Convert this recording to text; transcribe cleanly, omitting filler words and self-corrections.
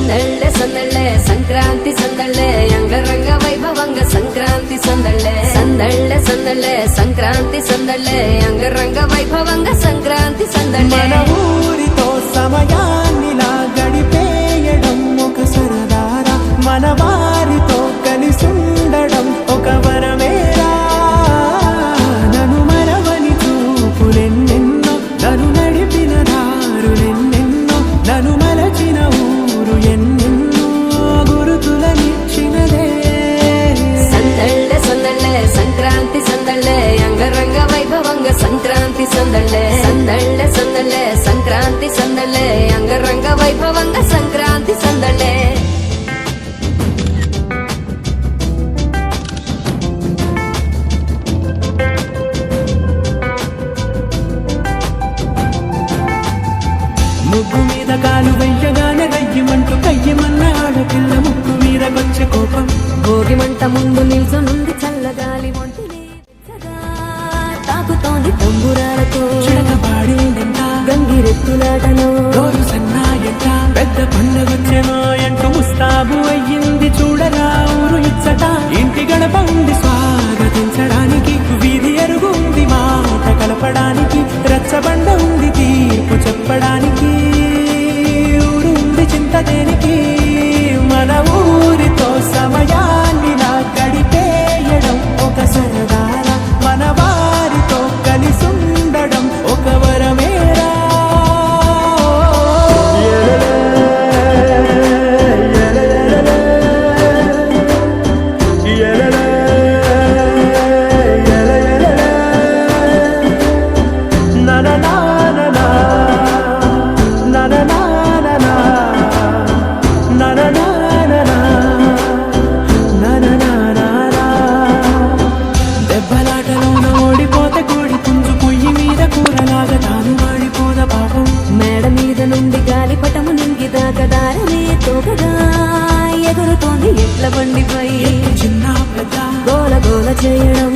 సందళ్ళే సందళ్ళే సంక్రాంతి సందళ్ళే అంగరంగ వైభవంగ సంక్రాంతి సందళ్ళే సందళ్ళే సందళ్ళే సంక్రాంతి సందళ్ళే అంగరంగ వైభవంగ సంక్రాంతి సందళ్ళే మన ఊరితో సమయాన్నిలా గడిపేయడం ఒక సరదారా మన వారితో కలిసుండడం ఒక వరమేరా నన్ను మరవని చూపులెన్నెన్నో నన్ను నడిపిన దారులెన్నెన్నో నన్ను మలచిన ఊరు ఎన్నెన్నో గురుతులనిచ్చినదే సందళ్ళే సందళ్ళే సంక్రాంతి సందళ్ళే అంగరంగ వైభవంగ సంక్రాంతి సందళ్ళే సందళ్ళే సందళ్ళే సంక్రాంతి సందళ్ళే అంగరంగ వైభవంగ సంక్రాంతి సందళ్ళే ముగ్గు మీద కాలు వెయ్యగానే రయ్యమంటూ కయ్యమన్న ఆడపిల్ల ముక్కు మీద వచ్చే కోపం భోగి మంట ముందు నిల్చొనుంది చల్లగాలి ఒంటిని తాకుతోంది తంబురాలతో చిడకపాడిందంట గంగిరెత్తులాటలో గోరు సన్నాయంట పెద్ద పండగొచ్చెనో అంటూ ముస్తాబు అయ్యింది చూడరా ఊరు ఇచ్చట ఇంటి గడప ఉంది స్వాగతించడానికి వీధి అరుగు ఉంది మాట కలపడానికి రచ్చబండ ఉంది తీర్పు చెప్పడానికి ఊరు ఉంది చింత దేనికి మన ఊరితో సమయాన్ని నా గడిపేయడం ఒక సరదారా మన వారితో కలిసుండడం ఒక వరమేరా దెబ్బలాటలోన ఓడిపోతే కోడి పుంజు పొయ్యి మీద కూరలాగా తాను వాడిపోద పాపం మేడ మీద నుండి గాలిపటము నింగి దాకదారనే తోకగా ఎగురుతోంది ఎట్ల బండిపై చిన్న పెద్ద గోల గోల చేయడం